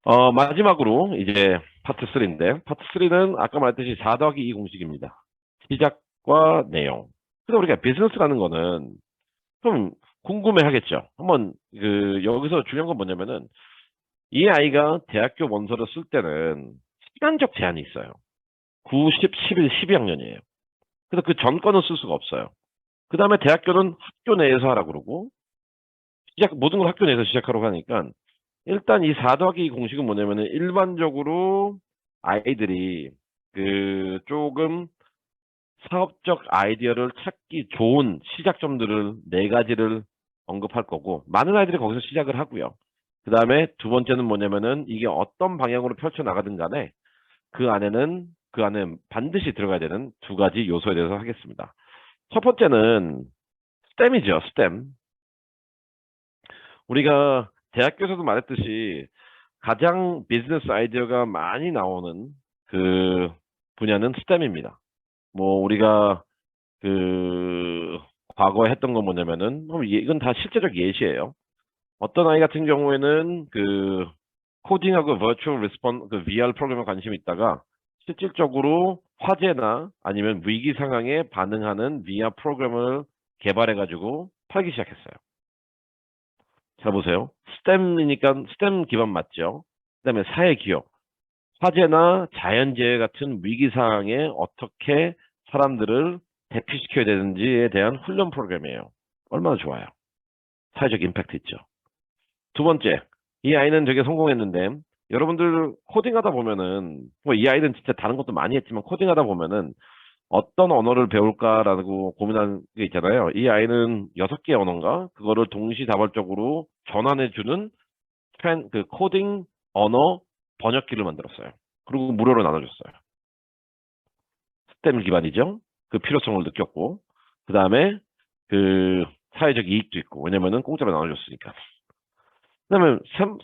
마지막으로 이제 파트 3인데, 파트 3는 아까 말했듯이 4 더하기 2 공식입니다. 시작과 내용. 그래서 우리가 비즈니스라는 거는 좀 궁금해 하겠죠. 한번, 여기서 중요한 건 뭐냐면은, 이 아이가 대학교 원서를 쓸 때는 시간적 제한이 있어요. 9, 10, 11, 12학년이에요. 그래서 그 전권은 쓸 수가 없어요. 그 다음에 대학교는 학교 내에서 하라고 그러고, 모든 걸 학교 내에서 시작하라고 하니까, 일단 이 4 더하기 2 공식은 뭐냐면은 일반적으로 아이들이 조금 사업적 아이디어를 찾기 좋은 시작점들을 네 가지를 언급할 거고, 많은 아이들이 거기서 시작을 하고요. 그 다음에 두 번째는 뭐냐면은 이게 어떤 방향으로 펼쳐 나가든 간에 그 안에 반드시 들어가야 되는 두 가지 요소에 대해서 하겠습니다. 첫 번째는 스템이죠, 스템. 우리가 대학교에서도 말했듯이 가장 비즈니스 아이디어가 많이 나오는 그 분야는 스템입니다. 뭐 우리가 그 과거에 했던 건 뭐냐면은 이건 다 실제적 예시예요. 어떤 아이 같은 경우에는 코딩하고 버추얼 리스폰 VR 프로그램에 관심이 있다가 실질적으로 화재나 아니면 위기 상황에 반응하는 VR 프로그램을 개발해 가지고 팔기 시작했어요. 잘 보세요. 스템이니까 스템 기반 맞죠? 그다음에 사회 기업, 화재나 자연재해 같은 위기 상황에 어떻게 사람들을 대피시켜야 되는지에 대한 훈련 프로그램이에요. 얼마나 좋아요. 사회적 임팩트 있죠. 두 번째, 이 아이는 되게 성공했는데 여러분들 코딩하다 보면은 뭐 이 아이는 진짜 다른 것도 많이 했지만 코딩하다 보면은 어떤 언어를 배울까라고 고민하는 게 있잖아요. 이 아이는 6개 언어인가 그거를 동시다발적으로 전환해주는 코딩 언어 번역기를 만들었어요. 그리고 무료로 나눠줬어요. 스템 기반이죠. 그 필요성을 느꼈고, 그 다음에 그 사회적 이익도 있고, 왜냐면은 공짜로 나눠줬으니까. 그다음에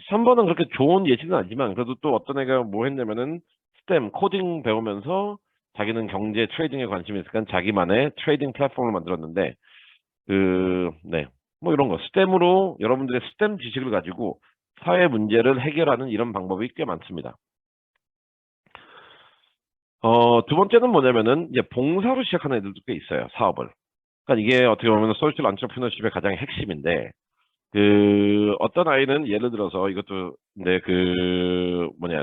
3번은 그렇게 좋은 예시는 아니지만, 그래도 또 어떤 애가 뭐 했냐면은 스템, 코딩 배우면서 자기는 경제 트레이딩에 관심이 있으니까 자기만의 트레이딩 플랫폼을 만들었는데, 네. 뭐 이런 거. 스템으로 여러분들의 스템 지식을 가지고 사회 문제를 해결하는 이런 방법이 꽤 많습니다. 두 번째는 뭐냐면은 이제 봉사로 시작하는 애들도 꽤 있어요, 사업을. 그러니까 이게 어떻게 보면 소셜 안트레프너십의 가장 핵심인데, 어떤 아이는 예를 들어서 이것도 근데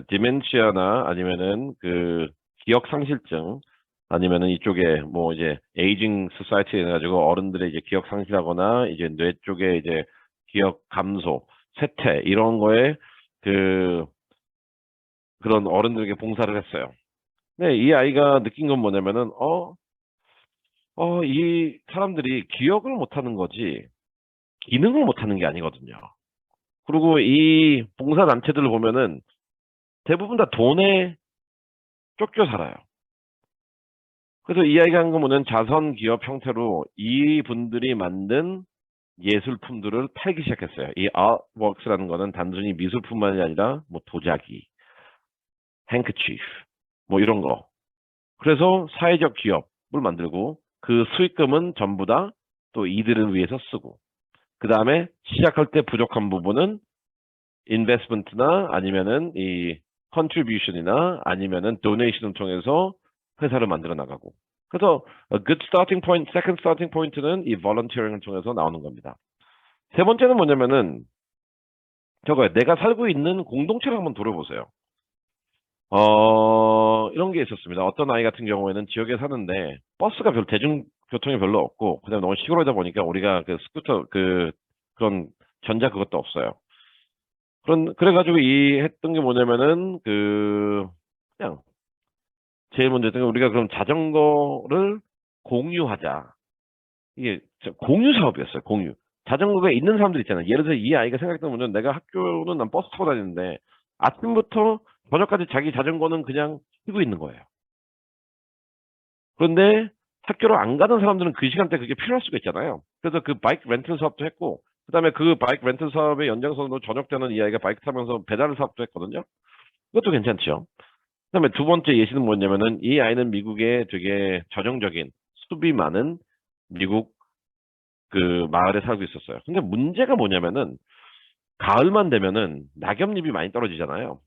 디멘시아나 아니면은 기억 상실증 아니면은 이쪽에 뭐 이제 에이징 소사이티 해가지고 어른들의 이제 기억 상실하거나 이제 뇌 쪽에 이제 기억 감소, 쇠퇴 이런 거에 그 그런 어른들에게 봉사를 했어요. 네, 이 아이가 느낀 건 뭐냐면은 이 사람들이 기억을 못하는 거지 기능을 못하는 게 아니거든요. 그리고 이 봉사단체들을 보면은 대부분 다 돈에 쫓겨 살아요. 그래서 이 아이가 한 거 뭐냐면 자선 기업 형태로 이분들이 만든 예술품들을 팔기 시작했어요. 이 아트웍스라는 거는 단순히 미술품만이 아니라 뭐 도자기, 행크치프, 뭐 이런 거. 그래서 사회적 기업을 만들고 그 수익금은 전부 다 또 이들을 위해서 쓰고 그 다음에 시작할 때 부족한 부분은 인베스트먼트나 아니면은 이 컨트리뷰션이나 아니면은 도네이션을 통해서 회사를 만들어 나가고 그래서 a good starting point, second starting point는 이 volunteering을 통해서 나오는 겁니다. 세 번째는 뭐냐면은 저거예요. 내가 살고 있는 공동체를 한번 돌아보세요. 이런 게 있었습니다. 어떤 아이 같은 경우에는 지역에 사는데 버스가 대중교통이 별로 없고 그다음에 너무 시골이다 보니까 우리가 스쿠터 그런 전자 그것도 없어요. 그래가지고 이 했던 게 뭐냐면은 그냥 제일 먼저 했던 게 우리가 그럼 자전거를 공유하자. 이게 공유 사업이었어요. 공유. 자전거가 있는 사람들 있잖아요. 예를 들어 이 아이가 생각했던 문제는 내가 학교는 난 버스 타고 다니는데 아침부터 저녁까지 자기 자전거는 그냥 뛰고 있는 거예요. 그런데 학교로 안 가는 사람들은 그 시간대 그게 필요할 수가 있잖아요. 그래서 그 바이크 렌탈 사업도 했고, 그다음에 그 바이크 렌탈 사업의 연장선으로 저녁 때는 이 아이가 바이크 타면서 배달 사업도 했거든요. 그것도 괜찮죠. 그다음에 두 번째 예시는 뭐냐면은 이 아이는 미국에 되게 전형적인 숲이 많은 미국 마을에 살고 있었어요. 근데 문제가 뭐냐면은 가을만 되면은 낙엽잎이 많이 떨어지잖아요.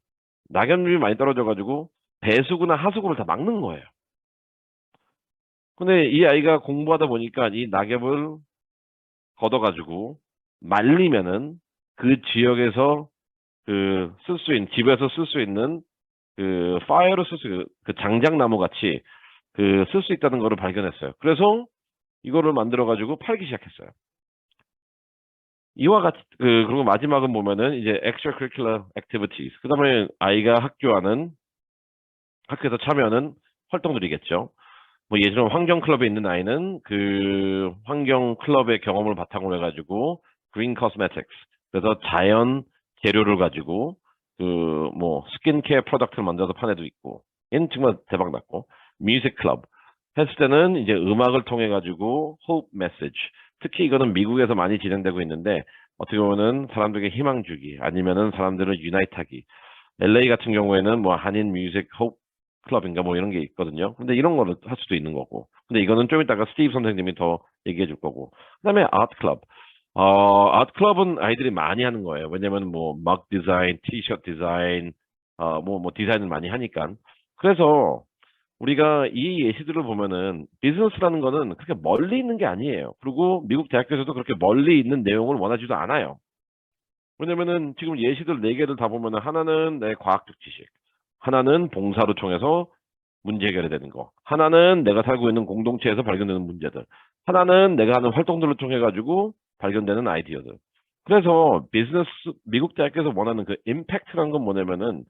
낙엽률이 많이 떨어져가지고 배수구나 하수구를 다 막는 거예요. 근데 이 아이가 공부하다 보니까 이 낙엽을 걷어가지고 말리면은 그 지역에서 그 쓸 수 있는, 집에서 쓸 수 있는 그 파이어로 쓸 수, 그 장작나무 같이 그 쓸 수 있다는 거를 발견했어요. 그래서 이거를 만들어가지고 팔기 시작했어요. 이와 같이, 그리고 마지막은 보면은 이제 extracurricular activities. 그 다음에 아이가 학교에서 참여하는 활동들이겠죠. 뭐 예전에 환경 클럽에 있는 아이는 그 환경 클럽의 경험을 바탕으로 해가지고 green cosmetics. 그래서 자연 재료를 가지고 그 뭐 스킨케어 프로덕트를 만들어서 판 애도 있고, 얘는 정말 대박 났고, 뮤직 클럽 했을 때는 이제 음악을 통해 가지고 hope message. 특히 이거는 미국에서 많이 진행되고 있는데 어떻게 보면은 사람들에게 희망 주기 아니면은 사람들을 유나이트하기. LA 같은 경우에는 뭐 한인 뮤직 호프 클럽인가 뭐 이런 게 있거든요. 근데 이런 거를 할 수도 있는 거고. 근데 이거는 좀 이따가 스티브 선생님이 더 얘기해 줄 거고. 그다음에 아트 클럽. 아트 클럽은 아이들이 많이 하는 거예요. 왜냐면 뭐 막 디자인, 티셔츠 디자인, 뭐 디자인을 많이 하니까. 그래서 우리가 이 예시들을 보면은 비즈니스라는 거는 그렇게 멀리 있는 게 아니에요. 그리고 미국 대학교에서도 그렇게 멀리 있는 내용을 원하지도 않아요. 왜냐면은 지금 예시들 네 개를 다 보면은 하나는 내 과학적 지식, 하나는 봉사로 통해서 문제 해결이 되는 거, 하나는 내가 살고 있는 공동체에서 발견되는 문제들, 하나는 내가 하는 활동들을 통해 가지고 발견되는 아이디어들. 그래서 비즈니스 미국 대학교에서 원하는 그 임팩트라는 건 뭐냐면은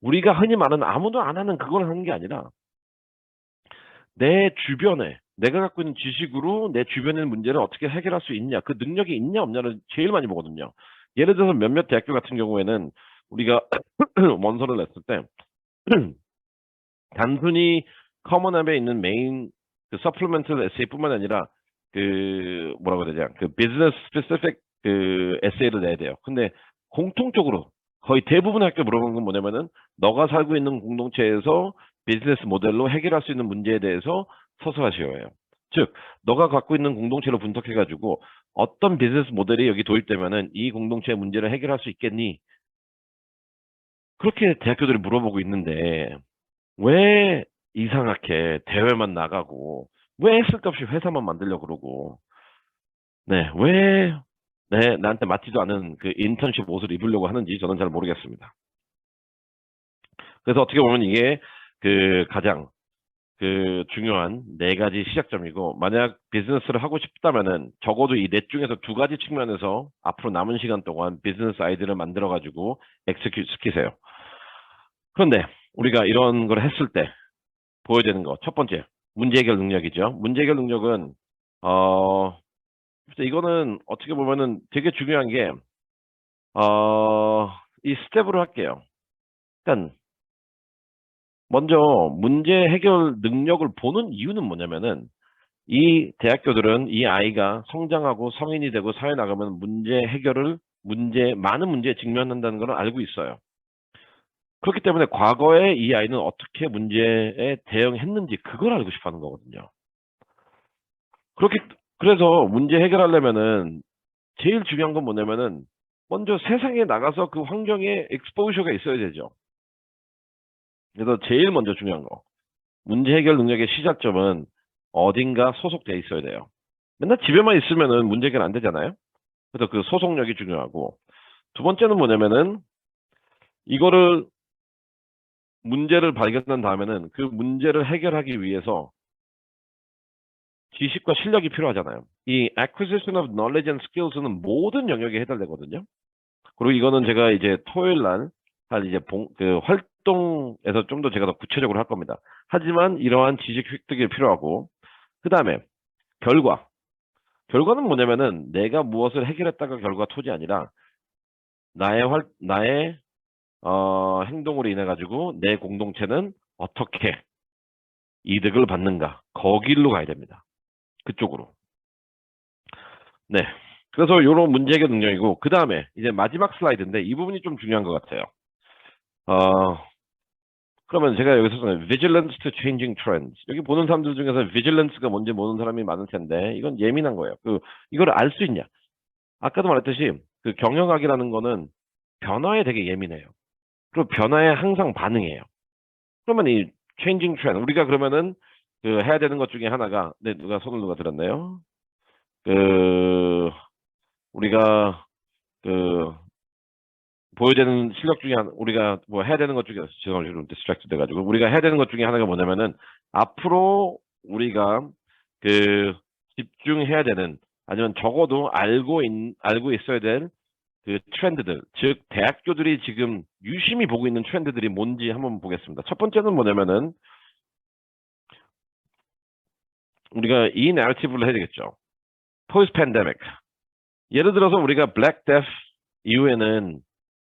우리가 흔히 말하는 아무도 안 하는 그걸 하는 게 아니라 내 주변에 내가 갖고 있는 지식으로 내 주변에 있는 문제를 어떻게 해결할 수 있냐, 그 능력이 있냐 없냐를 제일 많이 보거든요. 예를 들어서 몇몇 대학교 같은 경우에는 우리가 원서를 냈을 때 단순히 커먼앱에 있는 메인 그 서플리멘털 에세이뿐만 아니라 그 뭐라고 해야 되냐, 그 비즈니스 스페시픽 그 에세이를 내야 돼요. 근데 공통적으로 거의 대부분 학교 물어보는 건 뭐냐면은 너가 살고 있는 공동체에서 비즈니스 모델로 해결할 수 있는 문제에 대해서 서술하시오 해요. 즉 너가 갖고 있는 공동체를 분석해 가지고 어떤 비즈니스 모델이 여기 도입되면은 이 공동체의 문제를 해결할 수 있겠니? 그렇게 대학교들이 물어보고 있는데 왜 이상하게 대회만 나가고 왜 쓸데없이 회사만 만들려고 그러고, 네, 왜 나한테 맞지도 않은 그 인턴십 옷을 입으려고 하는지 저는 잘 모르겠습니다. 그래서 어떻게 보면 이게 그 가장 그 중요한 네 가지 시작점이고, 만약 비즈니스를 하고 싶다면은 적어도 이 넷 중에서 두 가지 측면에서 앞으로 남은 시간 동안 비즈니스 아이디를 만들어 가지고 엑스큐트 시키세요. 그런데 우리가 이런 걸 했을 때 보여야 되는 거, 첫 번째, 문제 해결 능력이죠. 문제 해결 능력은, 글쎄 이거는 어떻게 보면은 되게 중요한 게, 이 스텝으로 할게요. 일단, 먼저 문제 해결 능력을 보는 이유는 뭐냐면은, 이 대학교들은 이 아이가 성장하고 성인이 되고 사회 나가면 많은 문제에 직면한다는 걸 알고 있어요. 그렇기 때문에 과거에 이 아이는 어떻게 문제에 대응했는지 그걸 알고 싶어 하는 거거든요. 그렇게 그래서 문제 해결하려면은 제일 중요한 건 뭐냐면은 먼저 세상에 나가서 그 환경에 exposure가 있어야 되죠. 그래서 제일 먼저 중요한 거. 문제 해결 능력의 시작점은 어딘가 소속돼 있어야 돼요. 맨날 집에만 있으면은 문제 해결 안 되잖아요. 그래서 그 소속력이 중요하고, 두 번째는 뭐냐면은 이거를 문제를 발견한 다음에는 그 문제를 해결하기 위해서 지식과 실력이 필요하잖아요. 이 acquisition of knowledge and skills는 모든 영역에 해당되거든요. 그리고 이거는 제가 이제 토요일 날 한 이제 그 활동에서 좀 더 제가 더 구체적으로 할 겁니다. 하지만 이러한 지식 획득이 필요하고, 그 다음에 결과. 결과는 뭐냐면은 내가 무엇을 해결했다가 결과 토지 아니라 나의 행동으로 인해 가지고 내 공동체는 어떻게 이득을 받는가. 거길로 가야 됩니다. 그쪽으로. 네. 그래서 요런 문제 해결 능력이고, 그 다음에 이제 마지막 슬라이드인데 이 부분이 좀 중요한 것 같아요. 어, 그러면 제가 여기서 vigilance to changing trends. 여기 보는 사람들 중에서 vigilance가 뭔지 모르는 사람이 많을 텐데 이건 예민한 거예요. 이걸 알 수 있냐? 아까도 말했듯이 그 경영학이라는 거는 변화에 되게 예민해요. 그리고 변화에 항상 반응해요. 그러면 이 changing trend, 우리가 그러면은 그 해야 되는 것 중에 하나가, 네, 누가 들었네요. 그, 우리가 그 보여야 되는 실력 중에 우리가 뭐 해야 되는 것 중에, 죄송합니다. 좀 디스트랙트 돼가지고, 우리가 해야 되는 것 중에 하나가 뭐냐면은, 앞으로 우리가 그 집중해야 되는, 아니면 적어도 알고 있어야 될 그 트렌드들, 즉 대학교들이 지금 유심히 보고 있는 트렌드들이 뭔지 한번 보겠습니다. 첫 번째는 뭐냐면은, 우리가 이 내러티브를 해야 되겠죠. 포스트 팬데믹. 예를 들어서 우리가 블랙 데스 이후에는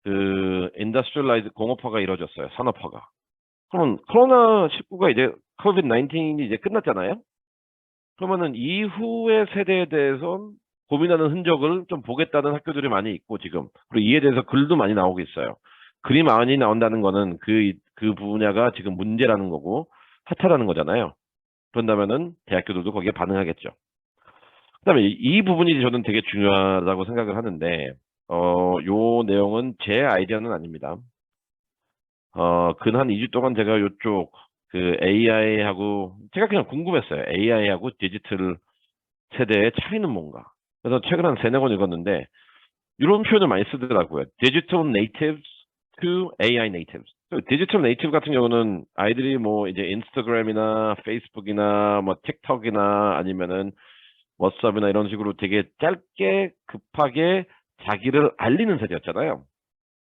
그 인더스트리얼라이즈 공업화가 이루어졌어요. 산업화가. 그러면 코로나19가 이제 코비드 19이 이제 끝났잖아요. 그러면은 이후의 세대에 대해서 고민하는 흔적을 좀 보겠다는 학교들이 많이 있고 지금, 그리고 이에 대해서 글도 많이 나오고 있어요. 글이 많이 나온다는 거는 그 분야가 지금 문제라는 거고 핫하다는 거잖아요. 그런다면은 대학교들도 거기에 반응하겠죠. 그다음에 이 부분이 저는 되게 중요하다고 생각을 하는데, 요 내용은 제 아이디어는 아닙니다. 근 한 2주 동안 제가 요쪽 그 AI하고 제가 그냥 궁금했어요. AI하고 디지털 세대의 차이는 뭔가. 그래서 책을 한 세네 권 읽었는데 이런 표현을 많이 쓰더라고요. 디지털 네이티브스 to AI 네이티브스. 디지털 네이티브 같은 경우는 아이들이 뭐 이제 인스타그램이나 페이스북이나 뭐 틱톡이나 아니면은 워츠업이나 이런 식으로 되게 짧게 급하게 자기를 알리는 세대였잖아요.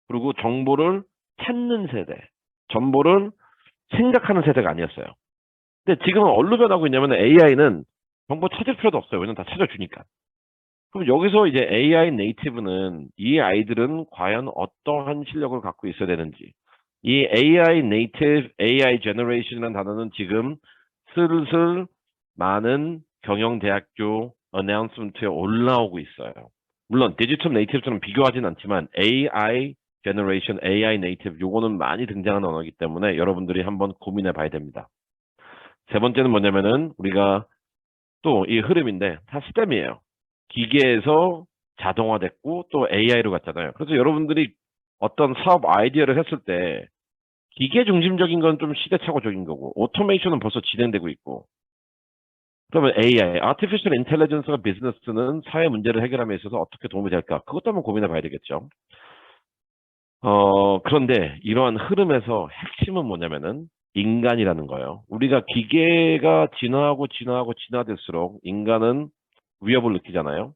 그리고 정보를 찾는 세대, 정보를 생각하는 세대가 아니었어요. 근데 지금은 어디로 변하고 있냐면 AI는 정보 찾을 필요도 없어요. 왜냐면 다 찾아주니까. 그럼 여기서 이제 AI 네이티브는 이 아이들은 과연 어떠한 실력을 갖고 있어야 되는지. 이 AI 네이티브, AI 제너레이션이라는 단어는 지금 슬슬 많은 경영대학교 어나운스먼트에 올라오고 있어요. 물론 디지털 네이티브처럼 비교하진 않지만 AI 제너레이션, AI 네이티브 요거는 많이 등장하는 언어이기 때문에 여러분들이 한번 고민해 봐야 됩니다. 세 번째는 뭐냐면은 우리가 또 이 흐름인데 다 스템이에요. 기계에서 자동화됐고 또 AI로 갔잖아요. 그래서 여러분들이 어떤 사업 아이디어를 했을 때 기계 중심적인 건 좀 시대착오적인 거고 오토메이션은 벌써 진행되고 있고, 그러면 AI, Artificial Intelligence가 비즈니스는 사회 문제를 해결함에 있어서 어떻게 도움이 될까? 그것도 한번 고민해 봐야 되겠죠. 그런데 이러한 흐름에서 핵심은 뭐냐면은 인간이라는 거예요. 우리가 기계가 진화될수록 인간은 위협을 느끼잖아요.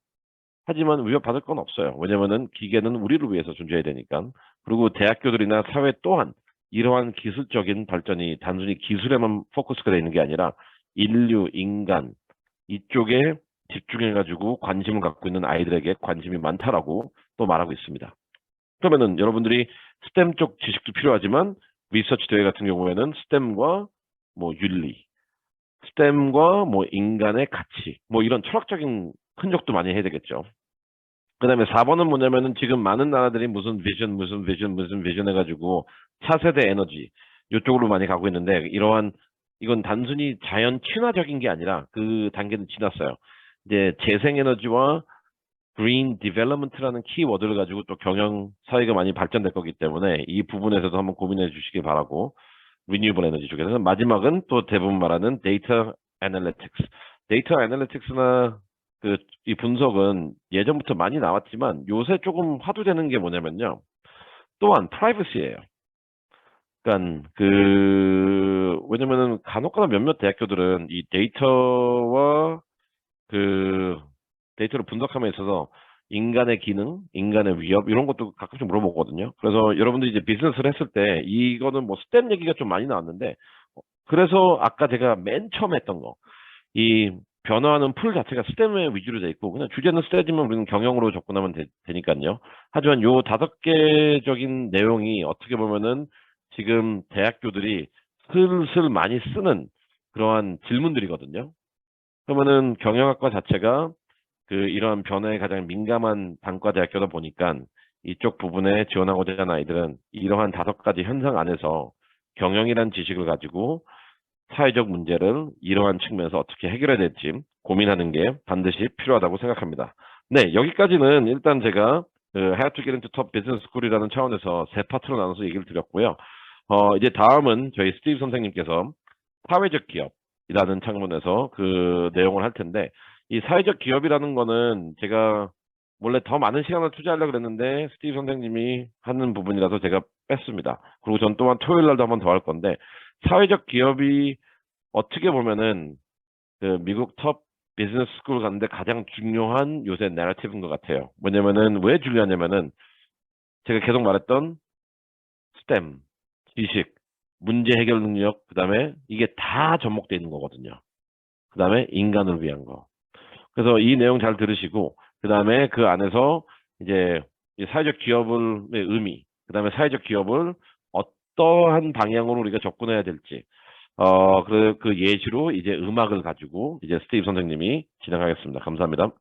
하지만 위협받을 건 없어요. 왜냐면은 기계는 우리를 위해서 존재해야 되니까. 그리고 대학교들이나 사회 또한 이러한 기술적인 발전이 단순히 기술에만 포커스가 되어 있는 게 아니라 인류, 인간 이쪽에 집중해가지고 관심을 갖고 있는 아이들에게 관심이 많다라고 또 말하고 있습니다. 그러면은 여러분들이 스템 쪽 지식도 필요하지만 리서치 대회 같은 경우에는 스템과 뭐 윤리, 스템과 뭐 인간의 가치, 뭐 이런 철학적인 흔적도 많이 해야 되겠죠. 그다음에 4번은 뭐냐면은 지금 많은 나라들이 무슨 비전 해가지고 차세대 에너지 이쪽으로 많이 가고 있는데 이건 단순히 자연 친화적인 게 아니라 그 단계는 지났어요. 이제 재생에너지와 그린 디벨롭먼트라는 키워드를 가지고 또 경영 사회가 많이 발전될 거기 때문에 이 부분에서도 한번 고민해 주시기 바라고, 리뉴얼 에너지 쪽에서 마지막은 또 대부분 말하는 데이터 애널리틱스. 데이터 애널리틱스나 그 이 분석은 예전부터 많이 나왔지만 요새 조금 화두되는 게 뭐냐면요. 또한 프라이버시예요. 그러니까 왜냐면은 간혹가다 몇몇 대학교들은 이 데이터와 그 데이터를 분석함에 있어서 인간의 기능, 인간의 위협 이런 것도 가끔씩 물어보거든요. 그래서 여러분들이 이제 비즈니스를 했을 때 이거는 뭐 스텝 얘기가 좀 많이 나왔는데, 그래서 아까 제가 맨 처음 했던 거, 이 변화하는 풀 자체가 스템에 위주로 돼 있고 그냥 주제는 스tem이면 우리는 경영으로 접근하면 되니까요. 하지만 요 5개적인 내용이 어떻게 보면은 지금 대학교들이 슬슬 많이 쓰는 그러한 질문들이거든요. 그러면은 경영학과 자체가 이러한 변화에 가장 민감한 단과대학교다 보니까 이쪽 부분에 지원하고자 하는 아이들은 이러한 5가지 현상 안에서 경영이란 지식을 가지고 사회적 문제를 이러한 측면에서 어떻게 해결해야 될지 고민하는 게 반드시 필요하다고 생각합니다. 네, 여기까지는 일단 제가 How to get into top business school이라는 차원에서 세 파트로 나눠서 얘기를 드렸고요. 이제 다음은 저희 스티브 선생님께서 사회적 기업이라는 창문에서 그 내용을 할 텐데, 이 사회적 기업이라는 거는 제가 원래 더 많은 시간을 투자하려고 그랬는데 스티브 선생님이 하는 부분이라서 제가 뺐습니다. 그리고 전 또한 토요일 날도 한 번 더 할 건데, 사회적 기업이 어떻게 보면은 그 미국 톱 비즈니스 스쿨 가는데 가장 중요한 요새 내러티브인 것 같아요. 뭐냐면은 왜 중요하냐면은 제가 계속 말했던 스템, 지식, 문제 해결 능력, 그다음에 이게 다 접목되어 있는 거거든요. 그다음에 인간을 위한 거. 그래서 이 내용 잘 들으시고, 그다음에 그 안에서 이제 이 사회적 기업의 의미, 그다음에 사회적 기업을 어떠한 방향으로 우리가 접근해야 될지, 그 예시로 이제 음악을 가지고 이제 스티브 선생님이 진행하겠습니다. 감사합니다.